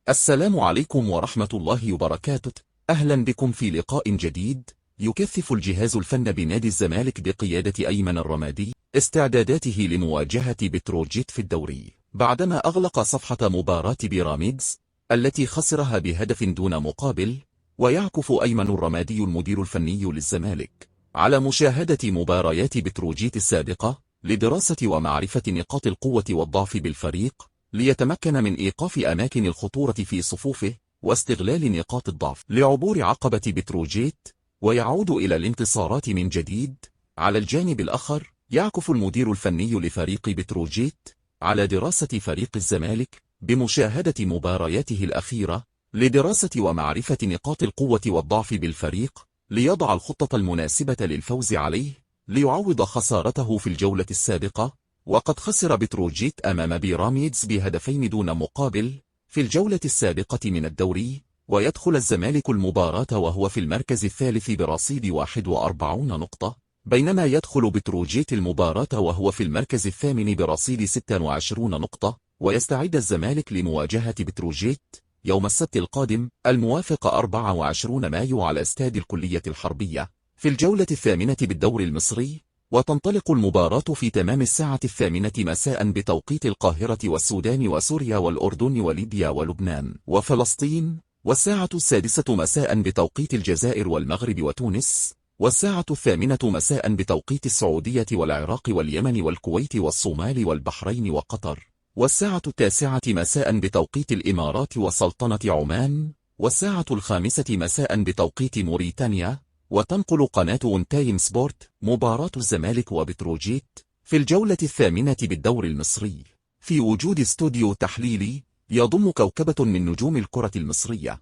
السلام عليكم ورحمة الله وبركاته. أهلا بكم في لقاء جديد. يكثف الجهاز الفني بنادي الزمالك بقيادة أيمن الرمادي استعداداته لمواجهة بتروجيت في الدوري بعدما أغلق صفحة مباراة بيراميدز التي خسرها بهدف دون مقابل. ويعكف أيمن الرمادي المدير الفني للزمالك على مشاهدة مباريات بتروجيت السابقة لدراسة ومعرفة نقاط القوة والضعف بالفريق، ليتمكن من إيقاف أماكن الخطورة في صفوفه واستغلال نقاط الضعف لعبور عقبة بتروجيت ويعود إلى الانتصارات من جديد. على الجانب الآخر يعكف المدير الفني لفريق بتروجيت على دراسة فريق الزمالك بمشاهدة مبارياته الأخيرة لدراسة ومعرفة نقاط القوة والضعف بالفريق، ليضع الخطة المناسبة للفوز عليه ليعوض خسارته في الجولة السابقة. وقد خسر بتروجيت أمام بيراميدز بهدفين دون مقابل في الجولة السابقة من الدوري، ويدخل الزمالك المباراة وهو في المركز الثالث برصيد 41 نقطة، بينما يدخل بتروجيت المباراة وهو في المركز الثامن برصيد 26 نقطة. ويستعد الزمالك لمواجهة بتروجيت يوم السبت القادم الموافق 24 مايو على استاد الكلية الحربية في الجولة الثامنة بالدوري المصري، وتنطلق المباراة في تمام الساعة 8 مساء بتوقيت القاهرة والسودان وسوريا والأردن وليبيا ولبنان وفلسطين، والساعة 6 مساء بتوقيت الجزائر والمغرب وتونس، والساعة 8 مساء بتوقيت السعودية والعراق واليمن والكويت والصومال والبحرين وقطر، والساعة 9 مساء بتوقيت الإمارات وسلطنة عمان، والساعة 5 مساء بتوقيت موريتانيا. وتنقل قناة ون تايم سبورت مباراة الزمالك وبتروجيت في الجولة الثامنة بالدوري المصري في وجود استوديو تحليلي يضم كوكبة من نجوم الكرة المصرية.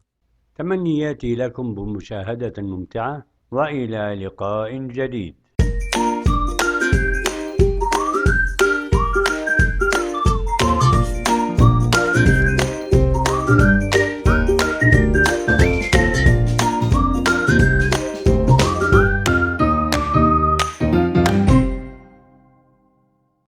تمنياتي لكم بمشاهدة ممتعة، وإلى لقاء جديد.